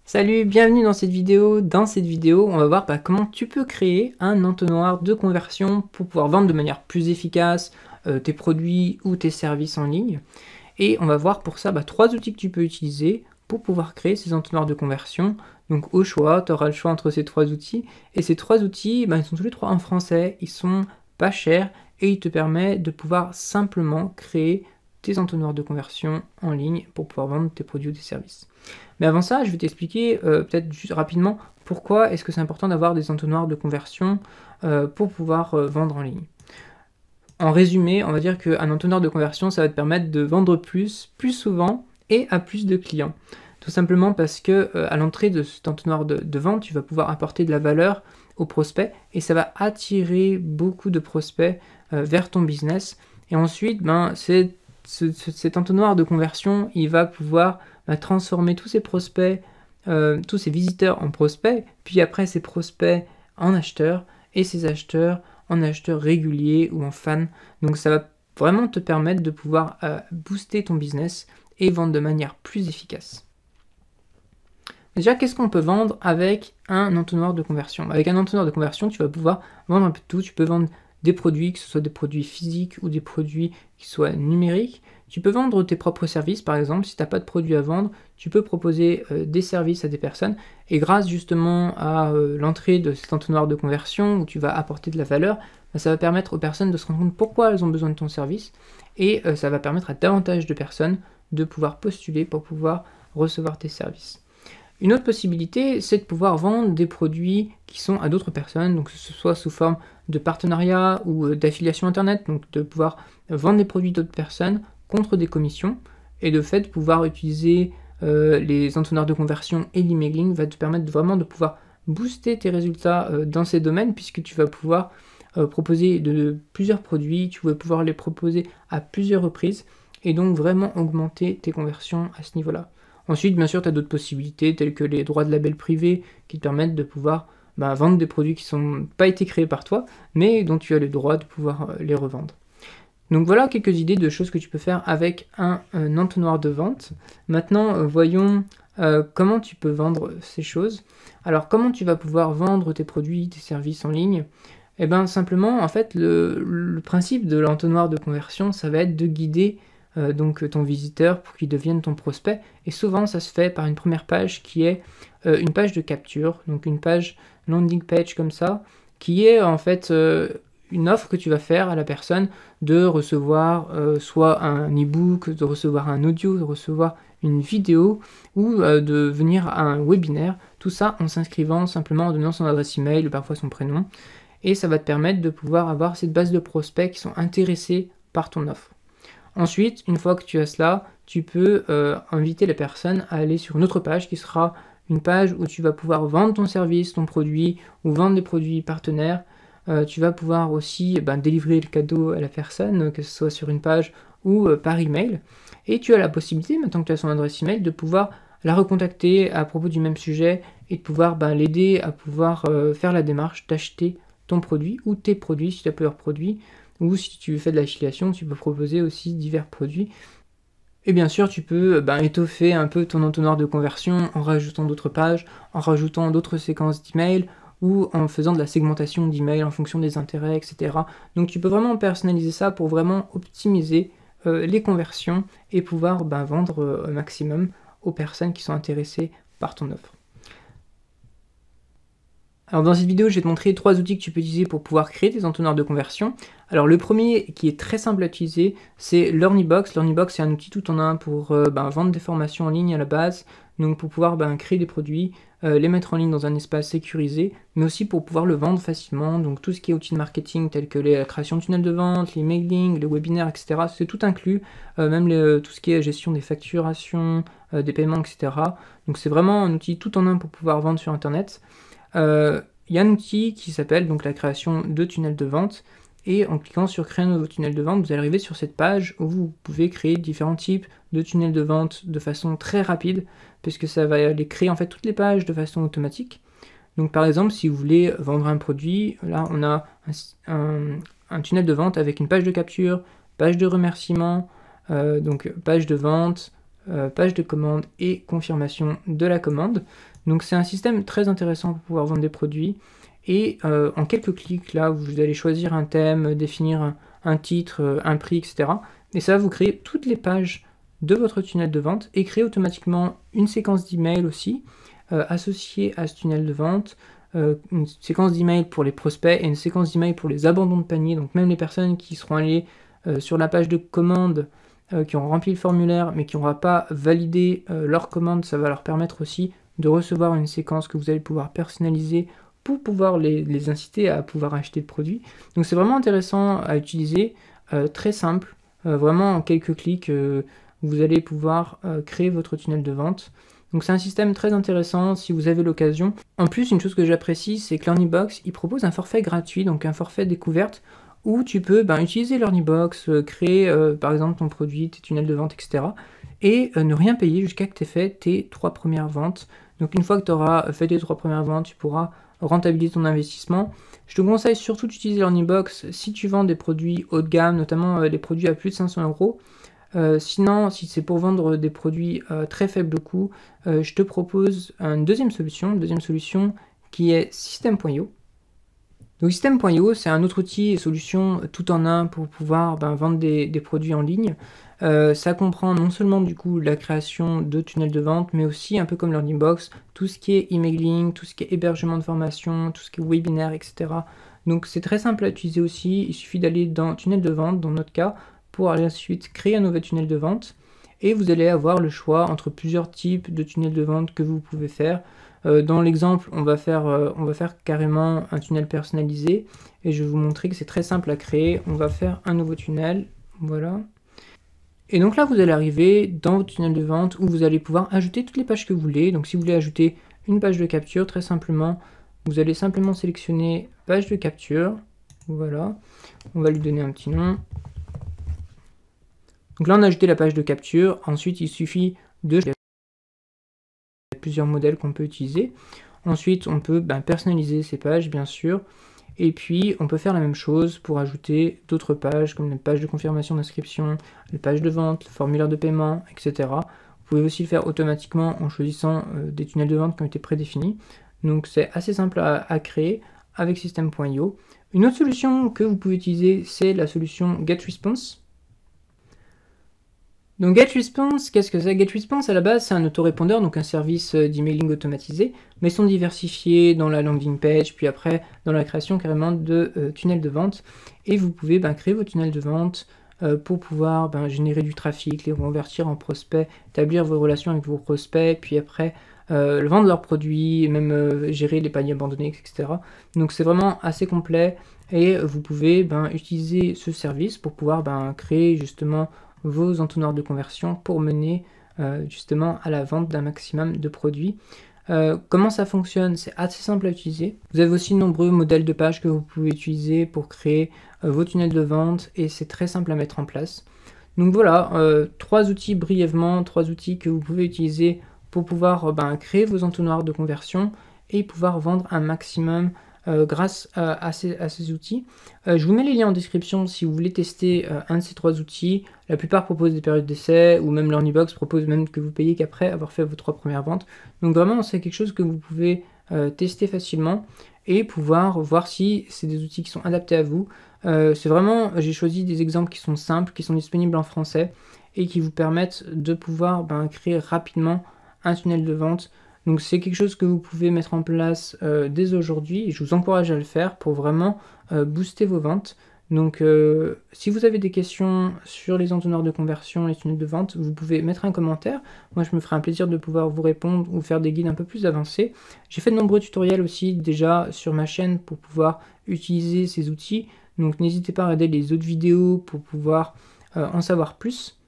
Salut, bienvenue dans cette vidéo. Dans cette vidéo, on va voir comment tu peux créer un entonnoir de conversion pour pouvoir vendre de manière plus efficace tes produits ou tes services en ligne. Et on va voir pour ça trois outils que tu peux utiliser pour pouvoir créer ces entonnoirs de conversion. Donc au choix, tu auras le choix entre ces trois outils. Et ces trois outils, ils sont tous les trois en français, ils sont pas chers et ils te permettent de pouvoir simplement créer tes entonnoirs de conversion en ligne pour pouvoir vendre tes produits ou tes services. Mais avant ça, je vais t'expliquer peut-être juste rapidement pourquoi est-ce que c'est important d'avoir des entonnoirs de conversion pour pouvoir vendre en ligne. En résumé, on va dire qu'un entonnoir de conversion, ça va te permettre de vendre plus souvent et à plus de clients. Tout simplement parce que à l'entrée de cet entonnoir de vente, tu vas pouvoir apporter de la valeur aux prospects et ça va attirer beaucoup de prospects vers ton business. Et ensuite, cet entonnoir de conversion, il va pouvoir transformer tous ces prospects, tous ces visiteurs en prospects, puis après ces prospects en acheteurs, et ces acheteurs en acheteurs réguliers ou en fans. Donc ça va vraiment te permettre de pouvoir booster ton business et vendre de manière plus efficace. Déjà, qu'est-ce qu'on peut vendre avec un entonnoir de conversion? Avec un entonnoir de conversion, tu vas pouvoir vendre un peu de tout. Tu peux vendre des produits, que ce soit des produits physiques ou des produits qui soient numériques. Tu peux vendre tes propres services, par exemple. Si tu n'as pas de produits à vendre, tu peux proposer des services à des personnes. Et grâce justement à l'entrée de cet entonnoir de conversion, où tu vas apporter de la valeur, ça va permettre aux personnes de se rendre compte pourquoi elles ont besoin de ton service. Et ça va permettre à davantage de personnes de pouvoir postuler pour pouvoir recevoir tes services. Une autre possibilité, c'est de pouvoir vendre des produits qui sont à d'autres personnes, donc que ce soit sous forme de partenariat ou d'affiliation internet, donc de pouvoir vendre des produits d'autres personnes contre des commissions, et de fait pouvoir utiliser les entonnoirs de conversion et l'emailing va te permettre vraiment de pouvoir booster tes résultats dans ces domaines, puisque tu vas pouvoir proposer plusieurs produits, tu vas pouvoir les proposer à plusieurs reprises, et donc vraiment augmenter tes conversions à ce niveau-là. Ensuite, bien sûr, tu as d'autres possibilités, telles que les droits de label privé, qui te permettent de pouvoir vendre des produits qui n'ont pas été créés par toi, mais dont tu as le droit de pouvoir les revendre. Donc voilà quelques idées de choses que tu peux faire avec un entonnoir de vente. Maintenant, voyons comment tu peux vendre ces choses. Alors, comment tu vas pouvoir vendre tes produits, tes services en ligne? Eh bien, simplement, en fait, le principe de l'entonnoir de conversion, ça va être de guider donc ton visiteur pour qu'il devienne ton prospect. Et souvent, ça se fait par une première page qui est une page de capture, donc une page landing page comme ça, qui est en fait une offre que tu vas faire à la personne de recevoir soit un e-book, de recevoir un audio, de recevoir une vidéo ou de venir à un webinaire. Tout ça en s'inscrivant simplement en donnant son adresse email ou parfois son prénom. Et ça va te permettre de pouvoir avoir cette base de prospects qui sont intéressés par ton offre. Ensuite, une fois que tu as cela, tu peux inviter les personnes à aller sur une autre page qui sera une page où tu vas pouvoir vendre ton service, ton produit ou vendre des produits partenaires. Tu vas pouvoir aussi délivrer le cadeau à la personne, que ce soit sur une page ou par email. Et tu as la possibilité, maintenant que tu as son adresse email, de pouvoir la recontacter à propos du même sujet et de pouvoir l'aider à pouvoir faire la démarche d'acheter ton produit ou tes produits si tu as plusieurs produits. Ou si tu fais de l'affiliation, tu peux proposer aussi divers produits. Et bien sûr, tu peux étoffer un peu ton entonnoir de conversion en rajoutant d'autres pages, en rajoutant d'autres séquences d'emails ou en faisant de la segmentation d'emails en fonction des intérêts, etc. Donc tu peux vraiment personnaliser ça pour vraiment optimiser les conversions et pouvoir vendre au maximum aux personnes qui sont intéressées par ton offre. Alors dans cette vidéo, je vais te montrer trois outils que tu peux utiliser pour pouvoir créer tes entonnoirs de conversion. Alors le premier qui est très simple à utiliser, c'est LearnyBox. LearnyBox, c'est un outil tout en un pour vendre des formations en ligne à la base, donc pour pouvoir créer des produits, les mettre en ligne dans un espace sécurisé, mais aussi pour pouvoir le vendre facilement. Donc tout ce qui est outils de marketing tels que la création de tunnels de vente, les mailings, les webinaires, etc. C'est tout inclus, même tout ce qui est gestion des facturations, des paiements, etc. Donc c'est vraiment un outil tout en un pour pouvoir vendre sur Internet. Il y a un outil qui s'appelle donc la création de tunnels de vente, et en cliquant sur créer un nouveau tunnel de vente, vous allez arriver sur cette page où vous pouvez créer différents types de tunnels de vente de façon très rapide, puisque ça va aller créer en fait toutes les pages de façon automatique. Donc par exemple, si vous voulez vendre un produit, là on a un tunnel de vente avec une page de capture, page de remerciement, donc page de vente, page de commande et confirmation de la commande. Donc c'est un système très intéressant pour pouvoir vendre des produits. Et en quelques clics, là, vous allez choisir un thème, définir un titre, un prix, etc. Et ça va vous créer toutes les pages de votre tunnel de vente et créer automatiquement une séquence d'email aussi associée à ce tunnel de vente, une séquence d'email pour les prospects et une séquence d'email pour les abandons de panier. Donc même les personnes qui seront allées sur la page de commande, qui ont rempli le formulaire mais qui n'auront pas validé leur commande, ça va leur permettre aussi de recevoir une séquence que vous allez pouvoir personnaliser pour pouvoir les inciter à pouvoir acheter le produit. Donc c'est vraiment intéressant à utiliser, très simple, vraiment en quelques clics, vous allez pouvoir créer votre tunnel de vente. Donc c'est un système très intéressant si vous avez l'occasion. En plus, une chose que j'apprécie, c'est que LearnyBox, il propose un forfait gratuit, donc un forfait découverte, où tu peux utiliser LearnyBox, créer par exemple ton produit, tes tunnels de vente, etc. Et ne rien payer jusqu'à que tu aies fait tes 3 premières ventes. Donc une fois que tu auras fait tes 3 premières ventes, tu pourras rentabiliser ton investissement. Je te conseille surtout d'utiliser LearnyBox si tu vends des produits haut de gamme, notamment les produits à plus de 500 euros. Sinon, si c'est pour vendre des produits très faible coût, je te propose une deuxième solution qui est System.io. Donc System.io, c'est un autre outil et solution tout en un pour pouvoir vendre des produits en ligne. Ça comprend non seulement du coup la création de tunnels de vente, mais aussi un peu comme LearnyBox, tout ce qui est emailing, tout ce qui est hébergement de formation, tout ce qui est webinaire, etc. Donc c'est très simple à utiliser aussi, il suffit d'aller dans tunnel de vente, dans notre cas, pour aller ensuite créer un nouvel tunnel de vente. Et vous allez avoir le choix entre plusieurs types de tunnels de vente que vous pouvez faire. Dans l'exemple, on va faire carrément un tunnel personnalisé. Et je vais vous montrer que c'est très simple à créer. On va faire un nouveau tunnel. Voilà. Et donc là, vous allez arriver dans votre tunnel de vente où vous allez pouvoir ajouter toutes les pages que vous voulez. Donc si vous voulez ajouter une page de capture, très simplement, vous allez simplement sélectionner page de capture. Voilà. On va lui donner un petit nom. Donc là, on a ajouté la page de capture. Ensuite, il suffit de... Il y a plusieurs modèles qu'on peut utiliser. Ensuite, on peut personnaliser ces pages, bien sûr. Et puis, on peut faire la même chose pour ajouter d'autres pages, comme les pages de confirmation d'inscription, les pages de vente, le formulaire de paiement, etc. Vous pouvez aussi le faire automatiquement en choisissant des tunnels de vente qui ont été prédéfinis. Donc, c'est assez simple à créer avec System.io. Une autre solution que vous pouvez utiliser, c'est la solution GetResponse. Donc GetResponse, qu'est-ce que c'est? GetResponse à la base c'est un autorépondeur, donc un service d'emailing automatisé, mais ils sont diversifiés dans la landing page, puis après dans la création carrément de tunnels de vente. Et vous pouvez créer vos tunnels de vente pour pouvoir générer du trafic, les reconvertir en prospects, établir vos relations avec vos prospects, puis après vendre leurs produits, même gérer les paniers abandonnés, etc. Donc c'est vraiment assez complet et vous pouvez utiliser ce service pour pouvoir créer justement vos entonnoirs de conversion pour mener justement à la vente d'un maximum de produits. Comment ça fonctionne? C'est assez simple à utiliser. Vous avez aussi de nombreux modèles de pages que vous pouvez utiliser pour créer vos tunnels de vente et c'est très simple à mettre en place. Donc voilà, 3 outils brièvement, 3 outils que vous pouvez utiliser pour pouvoir créer vos entonnoirs de conversion et pouvoir vendre un maximum grâce à ces outils. Je vous mets les liens en description si vous voulez tester un de ces 3 outils. La plupart proposent des périodes d'essai ou même LearnyBox propose même que vous payez qu'après avoir fait vos 3 premières ventes. Donc vraiment c'est quelque chose que vous pouvez tester facilement et pouvoir voir si c'est des outils qui sont adaptés à vous. C'est vraiment, j'ai choisi des exemples qui sont simples, qui sont disponibles en français et qui vous permettent de pouvoir créer rapidement un tunnel de vente. Donc c'est quelque chose que vous pouvez mettre en place dès aujourd'hui et je vous encourage à le faire pour vraiment booster vos ventes. Donc si vous avez des questions sur les entonnoirs de conversion, les tunnels de vente, vous pouvez mettre un commentaire. Moi je me ferai un plaisir de pouvoir vous répondre ou faire des guides un peu plus avancés. J'ai fait de nombreux tutoriels aussi déjà sur ma chaîne pour pouvoir utiliser ces outils. Donc n'hésitez pas à regarder les autres vidéos pour pouvoir en savoir plus.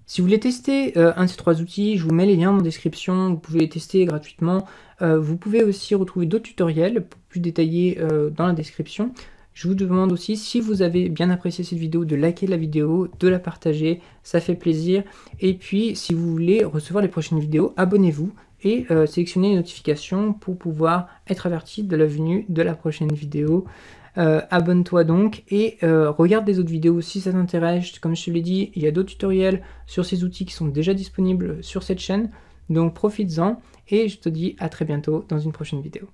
Si vous voulez tester un de ces 3 outils, je vous mets les liens en description, vous pouvez les tester gratuitement. Vous pouvez aussi retrouver d'autres tutoriels plus détaillés dans la description. Je vous demande aussi, si vous avez bien apprécié cette vidéo, de liker la vidéo, de la partager, ça fait plaisir. Et puis, si vous voulez recevoir les prochaines vidéos, abonnez-vous et sélectionnez les notifications pour pouvoir être averti de la venue de la prochaine vidéo. Abonne-toi donc et regarde des autres vidéos si ça t'intéresse. Comme je te l'ai dit, il y a d'autres tutoriels sur ces outils qui sont déjà disponibles sur cette chaîne, donc profites-en et je te dis à très bientôt dans une prochaine vidéo.